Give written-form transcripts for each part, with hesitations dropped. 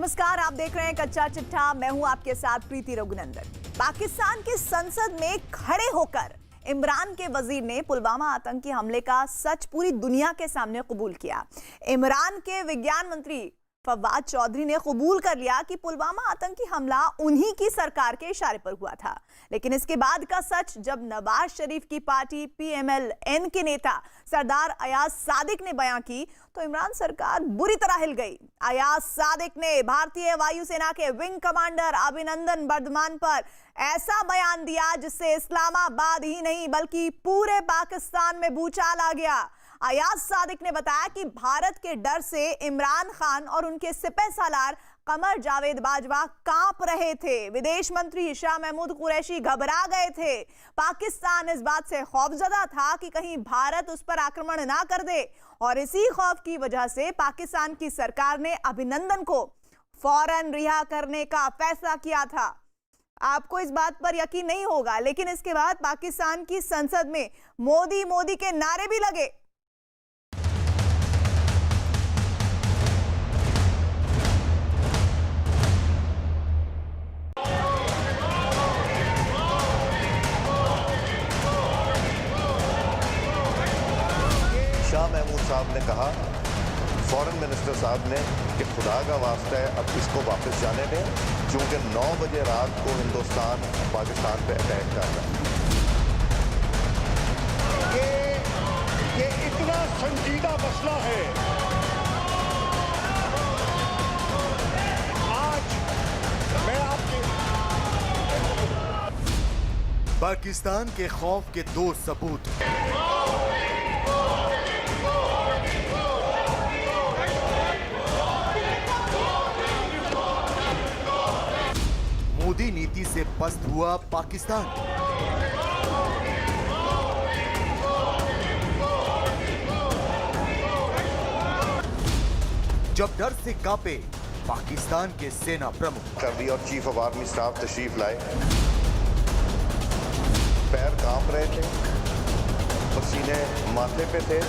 नमस्कार, आप देख रहे हैं कच्चा चिट्ठा। मैं हूं आपके साथ प्रीति रघुनंदन। पाकिस्तान की संसद में खड़े होकर इमरान के वजीर ने पुलवामा आतंकी हमले का सच पूरी दुनिया के सामने कबूल किया। इमरान के विज्ञान मंत्री फवाद चौधरी ने कबूल कर लिया कि पुलवामा आतंकी हमला उन्हीं की सरकार के इशारे पर हुआ था। लेकिन इसके बाद का सच जब नवाज शरीफ की पार्टी PMLN के नेता सरदार अयाज सादिक ने बयां की तो इमरान सरकार बुरी तरह हिल गई। अयाज सादिक ने भारतीय वायुसेना के विंग कमांडर अभिनंदन वर्धमान पर ऐसा बयान दिया जिससे इस्लामाबाद ही नहीं बल्कि पूरे पाकिस्तान में भूचाल आ गया। अयाज सादिक ने बताया कि भारत के डर से इमरान खान और उनके सिपह सालार कमर जावेद बाजवा कांप रहे थे। विदेश मंत्री शाह महमूद कुरैशी घबरा गए थे। पाकिस्तान इस बात से खौफजदा था कि कहीं भारत उस पर आक्रमण ना कर दे और इसी खौफ की वजह से पाकिस्तान की सरकार ने अभिनंदन को फौरन रिहा करने का फैसला किया था। आपको इस बात पर यकीन नहीं होगा, लेकिन इसके बाद पाकिस्तान की संसद में मोदी मोदी के नारे भी लगे। शाह महमूद साहब ने कहा, फॉरेन मिनिस्टर साहब ने, कि खुदा का वास्ता है अब इसको वापस जाने दें, क्योंकि 9 बजे रात को हिंदुस्तान पाकिस्तान पे अटैक कर रहा है। ये इतना संजीदा मसला है। आज मैं आपके पाकिस्तान के खौफ के 2 सबूत। मोदी नीति से पस्त हुआ पाकिस्तान। जब डर से कांपे पाकिस्तान के सेना प्रमुख कर दी और चीफ ऑफ आर्मी स्टाफ तशरीफ लाए। पैर कांप रहे थे, पसीने माथे पे थे।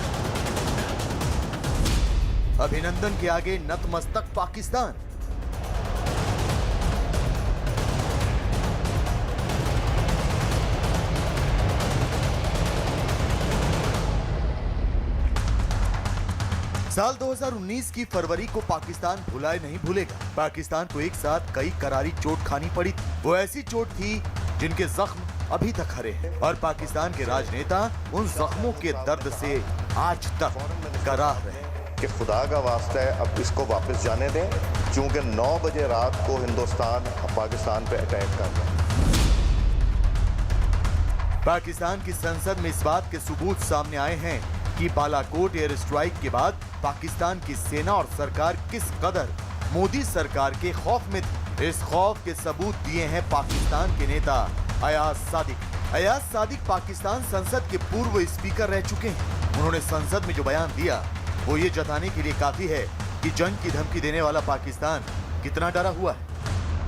अभिनंदन के आगे नतमस्तक पाकिस्तान। साल 2019 की फरवरी को पाकिस्तान भुलाए नहीं भूलेगा। पाकिस्तान को एक साथ कई करारी चोट खानी पड़ी। वो ऐसी चोट थी जिनके जख्म अभी तक हरे हैं और पाकिस्तान के राजनेता उन जख्मों के दर्द से आज तक कराह रहे हैं। कि खुदा का वास्ता है अब इसको वापस जाने दें, क्योंकि 9 बजे रात को हिंदुस्तान पाकिस्तान पे अटैक कर रहा है। पाकिस्तान की संसद में इस बात के सबूत सामने आए हैं कि बालाकोट एयर स्ट्राइक के बाद पाकिस्तान की सेना और सरकार किस कदर मोदी सरकार के खौफ में थी। इस खौफ के सबूत दिए हैं पाकिस्तान के नेता अयाज सादिक। अयाज सादिक पाकिस्तान संसद के पूर्व स्पीकर रह चुके हैं। उन्होंने संसद में जो बयान दिया वो ये जताने के लिए काफी है कि जंग की धमकी देने वाला पाकिस्तान कितना डरा हुआ है।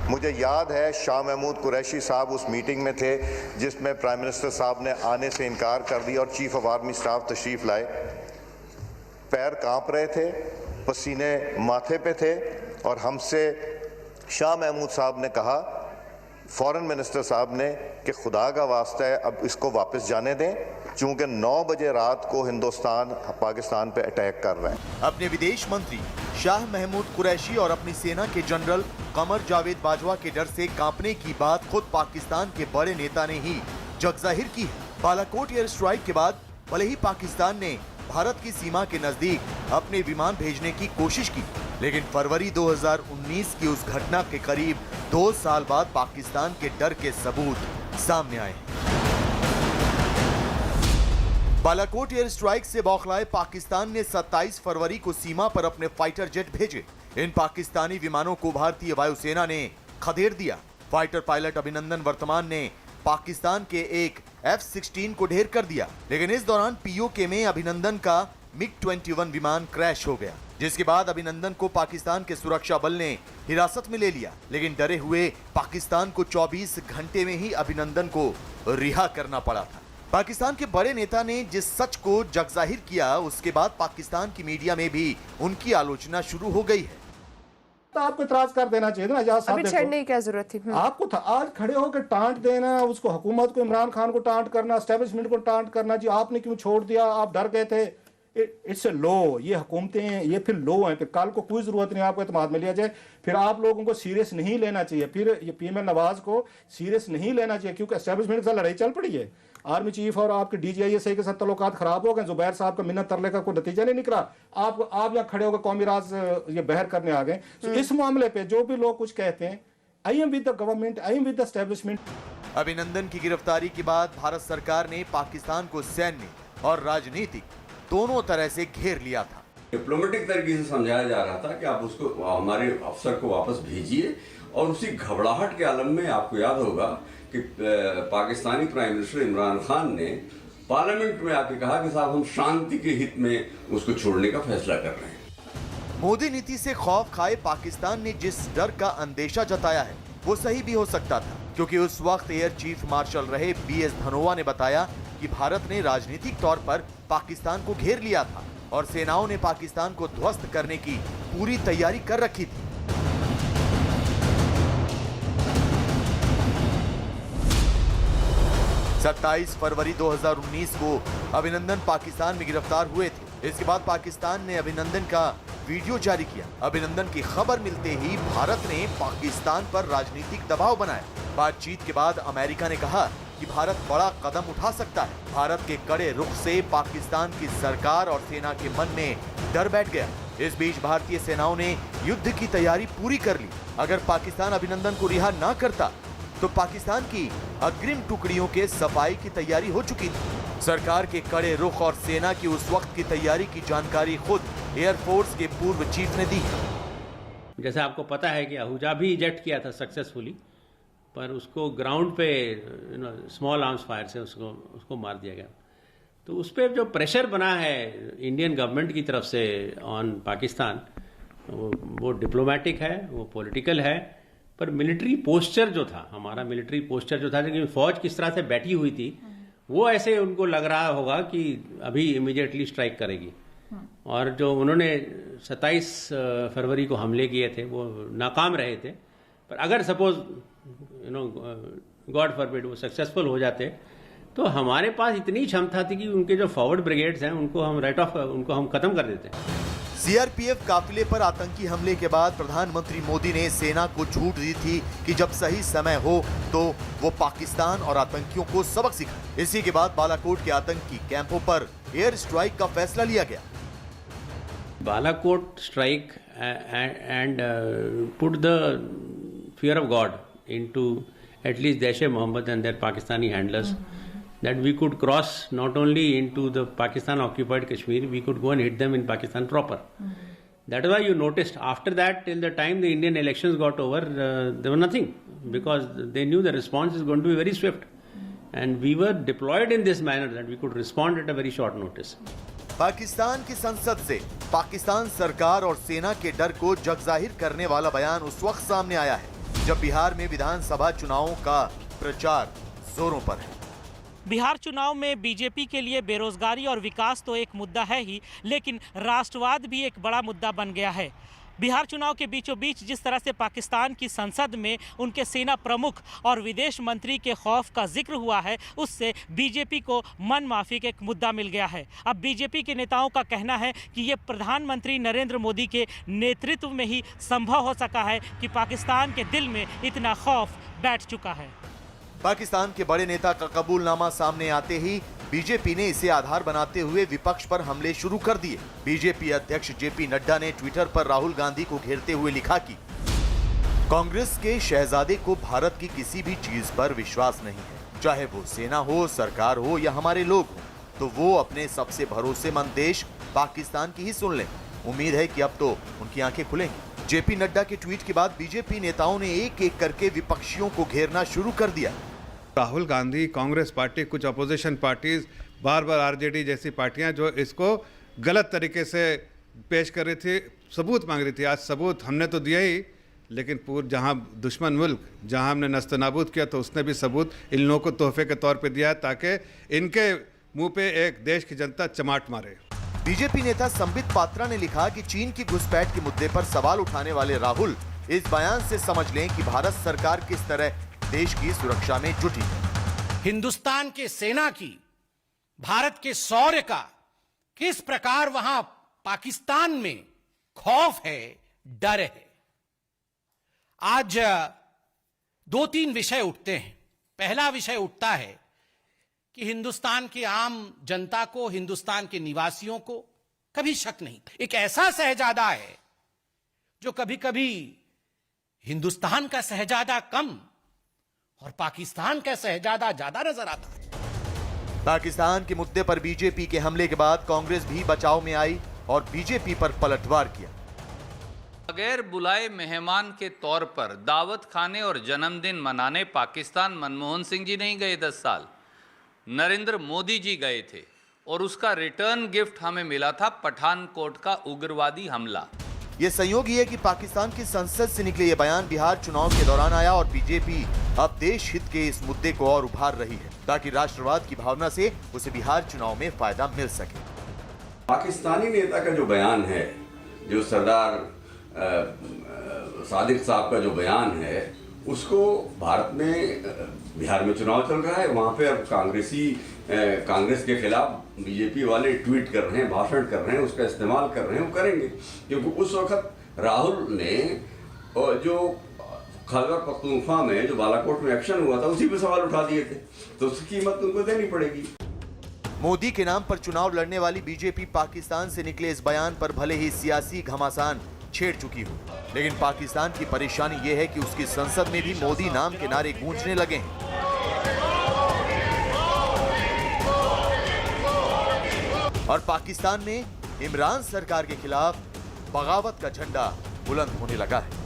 मुझे याद है शाह महमूद कुरैशी साहब उस मीटिंग में थे जिसमें प्राइम मिनिस्टर साहब ने आने से इनकार कर दिया और चीफ ऑफ आर्मी स्टाफ तशरीफ लाए। पैर कांप रहे थे, पसीने माथे पे थे और हमसे शाह महमूद साहब ने कहा, फॉरेन मिनिस्टर साहब ने, कि खुदा का वास्ता है अब इसको वापस जाने दें, क्योंकि 9 बजे रात को हिंदुस्तान पाकिस्तान पे अटैक कर रहा है। अपने विदेश मंत्री शाह महमूद कुरैशी और अपनी सेना के जनरल कमर जावेद बाजवा के डर से कांपने की बात खुद पाकिस्तान के बड़े नेता ने ही जगजाहिर की है। बालाकोट एयर स्ट्राइक के बाद भले ही पाकिस्तान ने भारत की सीमा के नजदीक अपने विमान भेजने की कोशिश की, लेकिन फरवरी 2019 की उस घटना के करीब 2 साल बाद पाकिस्तान के डर के सबूत सामने आए। बालाकोट एयर स्ट्राइक से बौखलाए पाकिस्तान ने 27 फरवरी को सीमा पर अपने फाइटर जेट भेजे। इन पाकिस्तानी विमानों को भारतीय वायुसेना ने खदेड़ दिया। फाइटर पायलट अभिनंदन वर्तमान ने पाकिस्तान के एक F-16 को ढेर कर दिया, लेकिन इस दौरान POK में अभिनंदन का MiG-21 विमान क्रैश हो गया, जिसके बाद अभिनंदन को पाकिस्तान के सुरक्षा बल ने हिरासत में ले लिया। लेकिन डरे हुए पाकिस्तान को 24 घंटे में ही अभिनंदन को रिहा करना पड़ा था। पाकिस्तान के बड़े नेता ने जिस सच को जगजाहिर किया, उसके बाद पाकिस्तान की मीडिया में भी उनकी आलोचना शुरू हो गई है। तो आपको इतराज कर देना चाहिए ना, जहाँ अभी छेड़ने की क्या जरूरत थी? आपको था आज खड़े होकर टांट देना, उसको हुकूमत को, इमरान खान को टांट करना, एस्टेब्लिशमेंट को टांट करना, जी आपने क्यों छोड़ दिया, आप डर गए थे। इट्स ए लॉ, ये हुकूमतें हैं, ये फिर लॉ हैं, फिर कल को कोई जरूरत नहीं आपको एतमाद में लिया जाए, फिर आप लोगों को सीरियस नहीं लेना चाहिए, फिर ये पीएम नवाज को सीरियस नहीं लेना चाहिए, क्योंकि एस्टेब्लिशमेंट के साथ लड़ाई चल पड़ी है। आर्मी चीफ और आपके DGISI के साथ तल्लुकात खराब हो गए, जुबैर साहब का मिन्नत तरले का कोई नतीजा नहीं निकला, आप यहाँ खड़े होकर कौमी राज ये बहर करने आ गए। तो इस मामले पे जो भी लोग कुछ कहते हैं, I am with the government, I am with the establishment. अभिनंदन की गिरफ्तारी के बाद भारत सरकार ने पाकिस्तान को सैन्य और राजनीतिक दोनों तरह से घेर लिया था। डिप्लोमेटिक तरीके से समझाया जा रहा था कि आप उसको, हमारे अफसर को वापस भेजिए, और उसी घबराहट के आलम में आपको याद होगा कि पाकिस्तानी प्राइम मिनिस्टर इमरान खान ने पार्लियामेंट में आके कहा कि साहब हम शांति के हित में उसको छोड़ने का फैसला कर रहे हैं। मोदी नीति से खौफ खाए पाकिस्तान ने जिस डर का अंदेशा जताया है वो सही भी हो सकता था, क्योंकि उस वक्त एयर चीफ मार्शल रहे BS धनोआ ने बताया कि भारत ने राजनीतिक तौर पर पाकिस्तान को घेर लिया था और सेनाओं ने पाकिस्तान को ध्वस्त करने की पूरी तैयारी कर रखी थी। सत्ताईस फरवरी 2019 को अभिनंदन पाकिस्तान में गिरफ्तार हुए थे। इसके बाद पाकिस्तान ने अभिनंदन का वीडियो जारी किया। अभिनंदन की खबर मिलते ही भारत ने पाकिस्तान पर राजनीतिक दबाव बनाया। बातचीत के बाद अमेरिका ने कहा कि भारत बड़ा कदम उठा सकता है। भारत के कड़े रुख से पाकिस्तान की सरकार और सेना के मन में डर बैठ गया। इस बीच भारतीय सेनाओं ने युद्ध की तैयारी पूरी कर ली। अगर पाकिस्तान अभिनंदन को रिहा न करता तो पाकिस्तान की अग्रिम टुकड़ियों के सफाई की तैयारी हो चुकी थी। सरकार के कड़े रुख और सेना की उस वक्त की तैयारी की जानकारी खुद एयरफोर्स के पूर्व चीफ ने दी। जैसे आपको पता है कि आहूजा भी इजेक्ट किया था सक्सेसफुली, पर उसको ग्राउंड पे स्मॉल आर्म्स फायर से उसको मार दिया गया। तो उस पर जो प्रेशर बना है इंडियन गवर्नमेंट की तरफ से ऑन पाकिस्तान, वो डिप्लोमेटिक है, वो पॉलिटिकल है, पर मिलिट्री पोस्चर जो था, हमारा मिलिट्री पोस्चर जो था, कि फौज किस तरह से बैठी हुई थी, वो ऐसे उनको लग रहा होगा कि अभी इमीडिएटली स्ट्राइक करेगी। और जो उन्होंने 27 फरवरी को हमले किए थे वो नाकाम रहे थे, पर अगर सपोज गॉड फॉरबिड वो सक्सेसफुल हो जाते तो हमारे पास इतनी क्षमता थी कि उनके जो फॉरवर्ड ब्रिगेड्स हैं उनको हम उनको हम खत्म कर देते। CRPF काफिले पर आतंकी हमले के बाद प्रधानमंत्री मोदी ने सेना को छूट दी थी कि जब सही समय हो तो वो पाकिस्तान और आतंकियों को सबक सिखाए। इसी के बाद बालाकोट के आतंकी कैंपों पर एयर स्ट्राइक का फैसला लिया गया। Balakot strike and put the fear of God into at least Jaish-e-Mohammed and their Pakistani handlers, that we could cross not only into the Pakistan occupied Kashmir, we could go and hit them in Pakistan proper. That is why you noticed after that, till the time the Indian elections got over, there was nothing, because they knew the response is going to be very swift, and we were deployed in this manner that we could respond at a very short notice. Pakistan की संसद से पाकिस्तान सरकार और सेना के डर को जगजाहिर करने वाला बयान उस वक्त सामने आया है जब बिहार में विधानसभा चुनावों का प्रचार जोरों पर है। बिहार चुनाव में बीजेपी के लिए बेरोजगारी और विकास तो एक मुद्दा है ही, लेकिन राष्ट्रवाद भी एक बड़ा मुद्दा बन गया है। बिहार चुनाव के बीचों बीच जिस तरह से पाकिस्तान की संसद में उनके सेना प्रमुख और विदेश मंत्री के खौफ का जिक्र हुआ है, उससे बीजेपी को मन माफी का एक मुद्दा मिल गया है। अब बीजेपी के नेताओं का कहना है कि ये प्रधानमंत्री नरेंद्र मोदी के नेतृत्व में ही संभव हो सका है कि पाकिस्तान के दिल में इतना खौफ बैठ चुका है। पाकिस्तान के बड़े नेता का कबूलनामा सामने आते ही बीजेपी ने इसे आधार बनाते हुए विपक्ष पर हमले शुरू कर दिए। बीजेपी अध्यक्ष जेपी नड्डा ने ट्विटर पर राहुल गांधी को घेरते हुए लिखा कि कांग्रेस के शहजादे को भारत की किसी भी चीज पर विश्वास नहीं है, चाहे वो सेना हो, सरकार हो या हमारे लोग हो, तो वो अपने सबसे भरोसेमंद देश पाकिस्तान की ही सुन लें। उम्मीद है कि अब तो उनकी आंखें खुलेंगी। जेपी नड्डा के ट्वीट के बाद बीजेपी नेताओं ने एक एक करके विपक्षियों को घेरना शुरू कर दिया। राहुल गांधी, कांग्रेस पार्टी, कुछ अपोजिशन पार्टीज, बार बार आरजेडी जैसी पार्टियां जो इसको गलत तरीके से पेश कर रही थी, सबूत मांग रही थी। आज सबूत हमने तो दिया ही, लेकिन जहां दुश्मन मुल्क जहां हमने नस्तनाबूद किया तो उसने भी सबूत इन लोगों को तोहफे के तौर पे दिया ताकि इनके मुंह पे एक देश की जनता चमाट मारे। बीजेपी नेता संबित पात्रा ने लिखा कि चीन की घुसपैठ के मुद्दे पर सवाल उठाने वाले राहुल इस बयान से समझ लें कि भारत सरकार किस तरह देश की सुरक्षा में जुटी है। हिंदुस्तान के सेना की, भारत के शौर्य का किस प्रकार वहां पाकिस्तान में खौफ है, डर है। आज 2-3 विषय उठते हैं। पहला विषय उठता है कि हिंदुस्तान के आम जनता को, हिंदुस्तान के निवासियों को कभी शक नहीं, एक ऐसा शहजादा है जो कभी कभी हिंदुस्तान का शहजादा कम और पाकिस्तान का शहजादा ज्यादा नजर आता है। पाकिस्तान के मुद्दे पर बीजेपी के हमले के बाद कांग्रेस भी बचाव में आई और बीजेपी पर पलटवार किया। बगैर बुलाए मेहमान के तौर पर दावत खाने और जन्मदिन मनाने पाकिस्तान मनमोहन सिंह जी नहीं गए, 10 साल नरेंद्र मोदी जी गए थे और उसका रिटर्न गिफ्ट हमें मिला था पठानकोट का उग्रवादी हमला। ये संयोग ही है कि पाकिस्तान की संसद से निकले ये बयान बिहार चुनाव के दौरान आया और बीजेपी अब देश हित के इस मुद्दे को और उभार रही है ताकि राष्ट्रवाद की भावना से उसे बिहार चुनाव में फायदा मिल सके। पाकिस्तानी नेता का जो बयान है, जो सरदार सादिक साहब का जो बयान है, उसको भारत में, बिहार में चुनाव चल रहा है, वहाँ पे अब कांग्रेस के खिलाफ बीजेपी वाले ट्वीट कर रहे हैं, भाषण कर रहे हैं, उसका इस्तेमाल कर रहे हैं, वो करेंगे क्योंकि उस वक्त राहुल ने जो खैबर पख्तूनख्वा में जो बालाकोट में एक्शन हुआ था उसी पे सवाल उठा दिए थे, तो उसकी कीमत उनको देनी पड़ेगी। मोदी के नाम पर चुनाव लड़ने वाली बीजेपी पाकिस्तान से निकले इस बयान पर भले ही सियासी घमासान छेड़ चुकी हो, लेकिन पाकिस्तान की परेशानी यह है कि उसकी संसद में भी मोदी नाम के नारे गूंजने लगे हैं। और पाकिस्तान में इमरान सरकार के खिलाफ बगावत का झंडा बुलंद होने लगा है।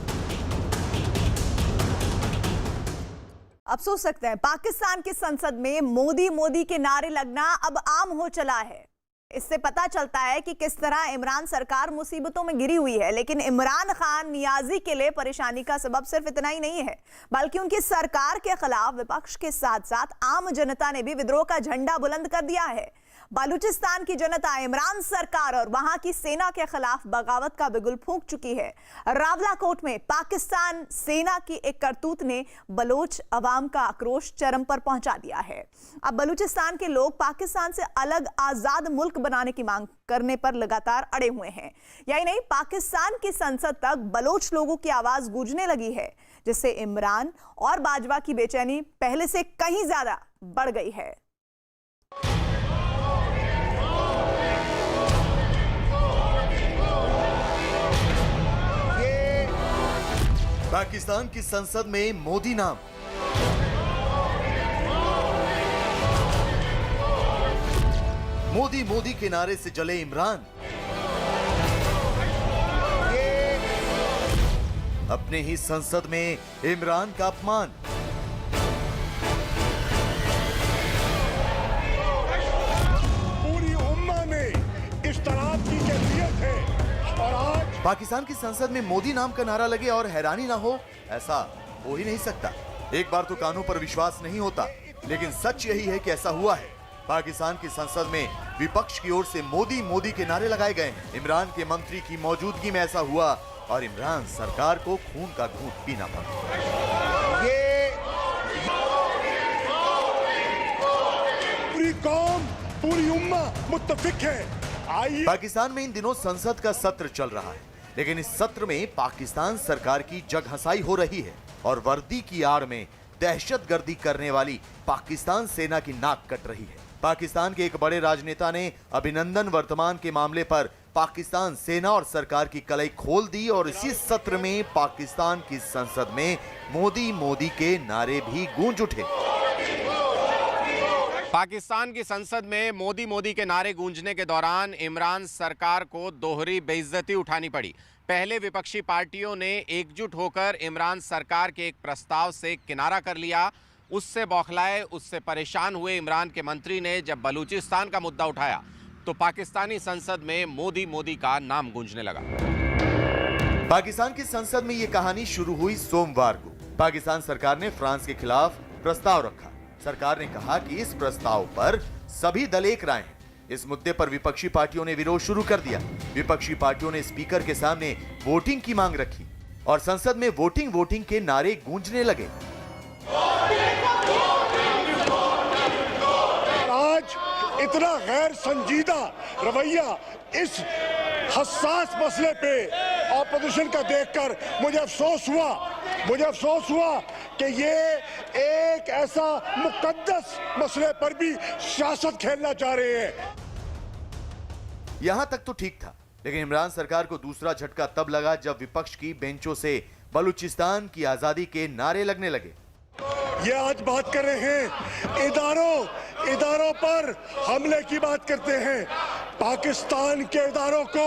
अब सोच सकते हैं, पाकिस्तान की संसद में मोदी मोदी के नारे लगना अब आम हो चला है। इससे पता चलता है कि किस तरह इमरान सरकार मुसीबतों में घिरी हुई है। लेकिन इमरान खान नियाजी के लिए परेशानी का सबब सिर्फ इतना ही नहीं है, बल्कि उनकी सरकार के खिलाफ विपक्ष के साथ साथ आम जनता ने भी विद्रोह का झंडा बुलंद कर दिया है। बलूचिस्तान की जनता इमरान सरकार और वहां की सेना के खिलाफ बगावत का बिगुल फूंक चुकी है। रावलाकोट में पाकिस्तान सेना की एक करतूत ने बलोच अवाम का आक्रोश चरम पर पहुंचा दिया है। अब बलूचिस्तान के लोग पाकिस्तान से अलग आजाद मुल्क बनाने की मांग करने पर लगातार अड़े हुए हैं। यही नहीं, पाकिस्तान की संसद तक बलोच लोगों की आवाज गूंजने लगी है, जिससे इमरान और बाजवा की बेचैनी पहले से कहीं ज्यादा बढ़ गई है। पाकिस्तान की संसद में मोदी नाम, मोदी मोदी के नारे से जले इमरान, अपने ही संसद में इमरान का अपमान। पूरी उम्मा में इस तरह की कैफियत है और आज पाकिस्तान की संसद में मोदी नाम का नारा लगे और हैरानी ना हो, ऐसा हो ही नहीं सकता। एक बार तो कानों पर विश्वास नहीं होता, लेकिन सच यही है कि ऐसा हुआ है। पाकिस्तान की संसद में विपक्ष की ओर से मोदी मोदी के नारे लगाए गए। इमरान के मंत्री की मौजूदगी में ऐसा हुआ और इमरान सरकार को खून का घूंट पीना पड़ा। ये पूरी कौम, पूरी उम्मा मुत्तफिक है। आइए, पाकिस्तान में इन दिनों संसद का सत्र चल रहा है, लेकिन इस सत्र में पाकिस्तान सरकार की जगहंसाई हो रही है और वर्दी की आड़ में दहशतगर्दी करने वाली पाकिस्तान सेना की नाक कट रही है। पाकिस्तान के एक बड़े राजनेता ने अभिनंदन वर्तमान के मामले पर पाकिस्तान सेना और सरकार की कलई खोल दी और इसी सत्र में पाकिस्तान की संसद में मोदी मोदी के नारे भी गूंज उठे। पाकिस्तान की संसद में मोदी मोदी के नारे गूंजने के दौरान इमरान सरकार को दोहरी बेइज्जती उठानी पड़ी। पहले विपक्षी पार्टियों ने एकजुट होकर इमरान सरकार के एक प्रस्ताव से किनारा कर लिया। उससे बौखलाए, उससे परेशान हुए इमरान के मंत्री ने जब बलूचिस्तान का मुद्दा उठाया तो पाकिस्तानी संसद में मोदी मोदी का नाम गूंजने लगा। पाकिस्तान की संसद में यह कहानी शुरू हुई सोमवार को। पाकिस्तान सरकार ने फ्रांस के खिलाफ प्रस्ताव रखा। सरकार ने कहा कि इस प्रस्ताव पर सभी दल एक राय हैं। इस मुद्दे पर विपक्षी पार्टियों ने विरोध शुरू कर दिया। विपक्षी पार्टियों ने स्पीकर के सामने वोटिंग की मांग रखी और संसद में वोटिंग के नारे गूंजने लगे। आज इतना गैर संजीदा रवैया इस हसास मसले पे ऑपोजिशन का देखकर मुझे अफसोस हुआ कि ये एक ऐसा मुकद्दस मसले पर भी सियासत खेलना चाह रहे हैं। यहां तक तो ठीक था, लेकिन इमरान सरकार को दूसरा झटका तब लगा जब विपक्ष की बेंचों से बलूचिस्तान की आजादी के नारे लगने लगे। ये आज बात कर रहे हैं इदारों पर हमले की बात करते हैं। पाकिस्तान के इदारों को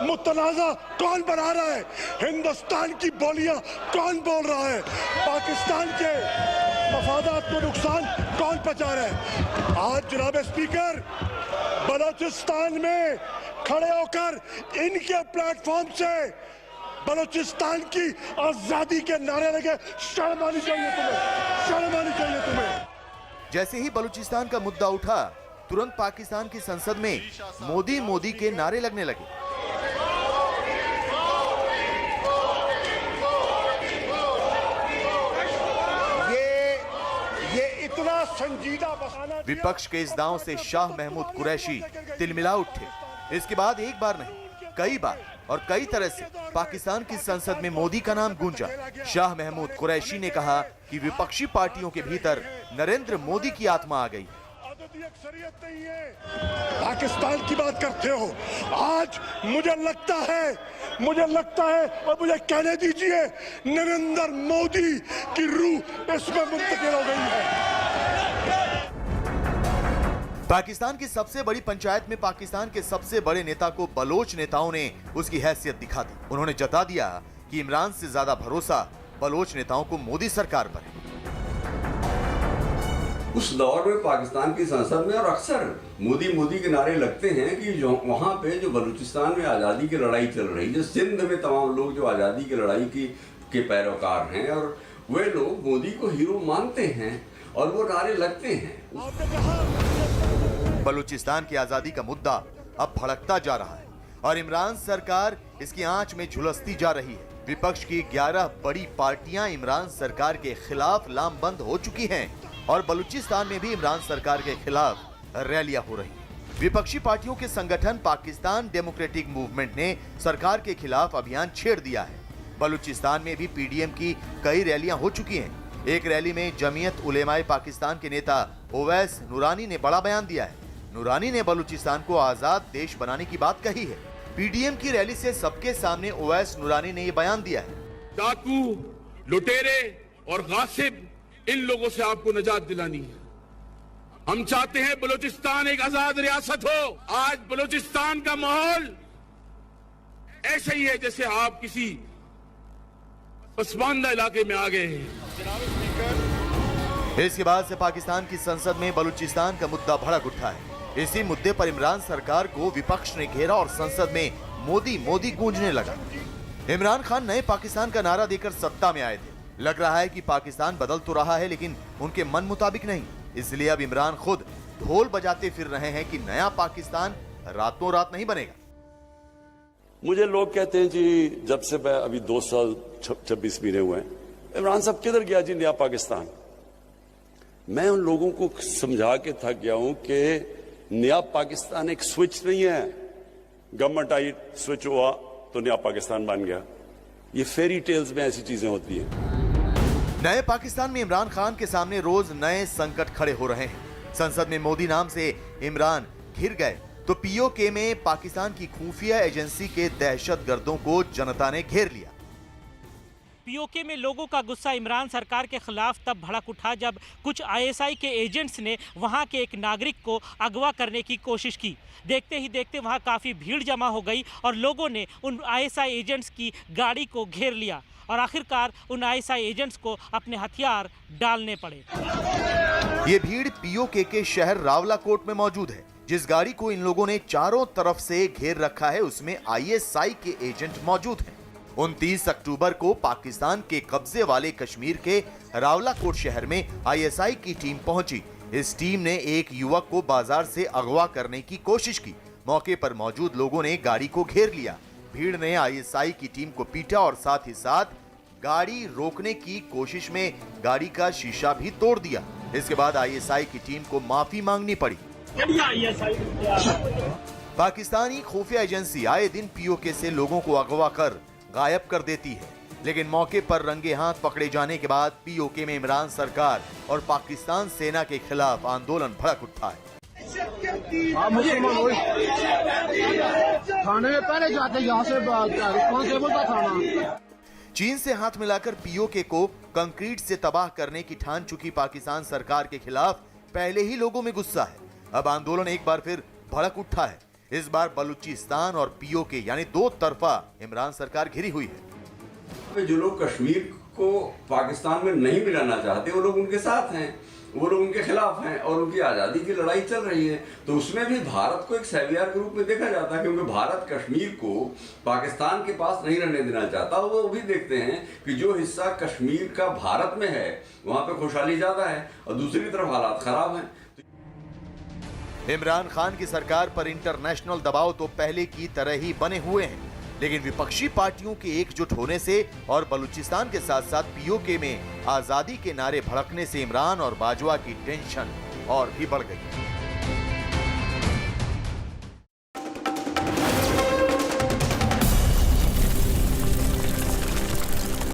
मुतनाज़ा कौन बना रहा है? हिंदुस्तान की बोलियां कौन बोल रहा है? पाकिस्तान के मफादात को नुकसान कौन पहुंचा रहा है? आज जनाब स्पीकर, बलूचिस्तान में खड़े होकर इनके प्लेटफॉर्म से बलूचिस्तान की आजादी के नारे लगे। शर्म आनी चाहिए तुम्हें। जैसे ही बलूचिस्तान का मुद्दा उठा, तुरंत पाकिस्तान की संसद में मोदी के नारे लगने लगे। ये इतना संजीदा बहाना। विपक्ष के इस दांव से शाह महमूद कुरैशी तिलमिला उठे। इसके बाद एक बार नहीं, कई बार और कई तरह से पाकिस्तान की संसद में मोदी का नाम गूंजा। शाह महमूद कुरैशी ने कहा कि विपक्षी पार्टियों के भीतर नरेंद्र मोदी की आत्मा आ गई। नहीं है, पाकिस्तान की बात करते हो। आज मुझे लगता है और मुझे कहने दीजिए, नरेंद्र मोदी की रूह इसमें मुंतकिल हो गई है। पाकिस्तान की सबसे बड़ी पंचायत में पाकिस्तान के सबसे बड़े नेता को बलोच नेताओं ने उसकी हैसियत दिखा दी। उन्होंने जता दिया कि इमरान से ज्यादा भरोसा बलोच नेताओं को मोदी सरकार पर है। उस दौर में पाकिस्तान की संसद में और अक्सर मोदी के नारे लगते हैं कि जो वहां पे जो बलूचिस्तान में आज़ादी की लड़ाई चल रही, जो सिंध में तमाम लोग जो आज़ादी की लड़ाई के पैरोकार हैं और वे लोग मोदी को हीरो मानते हैं और वो नारे लगते हैं। बलूचिस्तान की आजादी का मुद्दा अब भड़कता जा रहा है और इमरान सरकार इसकी आंच में झुलसती जा रही है। विपक्ष की 11 बड़ी पार्टियां इमरान सरकार के खिलाफ लामबंद हो चुकी हैं और बलूचिस्तान में भी इमरान सरकार के खिलाफ रैलियां हो रही हैं। विपक्षी पार्टियों के संगठन पाकिस्तान डेमोक्रेटिक मूवमेंट ने सरकार के खिलाफ अभियान छेड़ दिया है। बलूचिस्तान में भी पीडीएम की कई रैलियां हो चुकी हैं। एक रैली में जमीयत उलेमाए पाकिस्तान के नेता ओवैस नूरानी ने बड़ा बयान दिया है। नूरानी ने बलूचिस्तान को आजाद देश बनाने की बात कही है। पीडीएम की रैली से सबके सामने ओवैस नूरानी ने यह बयान दिया है। डाकू, लुटेरे और गासिब, इन लोगों से आपको निजात दिलानी है। हम चाहते हैं बलूचिस्तान एक आजाद रियासत हो। आज बलूचिस्तान का माहौल ऐसा ही है जैसे आप किसी पसमानदा इलाके में आ गए हैं। इसके बाद से पाकिस्तान की संसद में बलूचिस्तान का मुद्दा भड़क उठा है। इसी मुद्दे पर इमरान सरकार को विपक्ष ने घेरा और संसद में मोदी गूंजने लगा। इमरान खान नए पाकिस्तान का नारा देकर सत्ता में आए थे। लग रहा है कि पाकिस्तान बदल तो रहा है, लेकिन उनके मन मुताबिक नहीं। इसलिए अब इमरान खुद ढोल बजाते फिर रहे हैं कि नया पाकिस्तान रातों रात नहीं बनेगा। मुझे लोग कहते हैं जी, जब से मैं अभी 2 साल 26 महीने हुए हैं, इमरान साहब किधर गया जी नया पाकिस्तान? मैं उन लोगों को समझा के थक गया हूं कि नया पाकिस्तान एक स्विच नहीं है। गवर्नमेंट आई, स्विच हुआ तो नया पाकिस्तान बन गया। ये फेरी टेल्स में ऐसी चीजें होती हैं। नए पाकिस्तान में इमरान खान के सामने रोज नए संकट खड़े हो रहे हैं। संसद में मोदी नाम से इमरान घिर गए तो पीओके में पाकिस्तान की खुफिया एजेंसी के दहशतगर्दों को जनता ने घेर लिया। पीओके में लोगों का गुस्सा इमरान सरकार के खिलाफ तब भड़क उठा जब कुछ आईएसआई के एजेंट्स ने वहां के एक नागरिक को अगवा करने की कोशिश की। देखते ही देखते वहां काफ़ी भीड़ जमा हो गई और लोगों ने उन आईएसआई एजेंट्स की गाड़ी को घेर लिया और आखिरकार उन आईएसआई एजेंट्स को अपने हथियार डालने पड़े। ये भीड़ पीओके के शहर रावलाकोट में मौजूद है। जिस गाड़ी को इन लोगों ने चारों तरफ से घेर रखा है उसमें आईएसआई के एजेंट मौजूद हैं। 29 अक्टूबर को पाकिस्तान के कब्जे वाले कश्मीर के रावलाकोट शहर में आईएसआई की टीम पहुंची। इस टीम ने एक युवक को बाजार से अगवा करने की कोशिश की। मौके पर मौजूद लोगों ने गाड़ी को घेर लिया। भीड़ ने आईएसआई की टीम को पीटा और साथ ही साथ गाड़ी रोकने की कोशिश में गाड़ी का शीशा भी तोड़ दिया। इसके बाद आईएसआई की टीम को माफी मांगनी पड़ी। पाकिस्तानी खुफिया एजेंसी आए दिन पीओके से लोगों को अगवा कर गायब कर देती है, लेकिन मौके पर रंगे हाथ पकड़े जाने के बाद पीओके में इमरान सरकार और पाकिस्तान सेना के खिलाफ आंदोलन भड़क उठा है। थाने में पहले जाते यहाँ से कांस्टेबल का थाना। चीन से हाथ मिलाकर पीओके को कंक्रीट से तबाह करने की ठान चुकी पाकिस्तान सरकार के खिलाफ पहले ही लोगों में गुस्सा है। अब आंदोलन एक बार फिर भड़क उठा है। इस बार बलूचिस्तान और पीओके यानी दो तरफा इमरान सरकार घिरी हुई है। जो लोग कश्मीर को पाकिस्तान में नहीं मिलाना चाहते वो लोग उनके साथ हैं, वो लोग उनके खिलाफ हैं और उनकी आज़ादी की लड़ाई चल रही है। तो उसमें भी भारत को एक सेवियर के रूप में देखा जाता है, क्योंकि भारत कश्मीर को पाकिस्तान के पास नहीं रहने देना चाहता। वो भी देखते हैं कि जो हिस्सा कश्मीर का भारत में है वहाँ पे खुशहाली ज़्यादा है और दूसरी तरफ हालात खराब हैं। इमरान खान की सरकार पर इंटरनेशनल दबाव तो पहले की तरह ही बने हुए हैं, लेकिन विपक्षी पार्टियों के एकजुट होने से और बलूचिस्तान के साथ साथ पीओके में आजादी के नारे भड़कने से इमरान और बाजवा की टेंशन और भी बढ़ गई।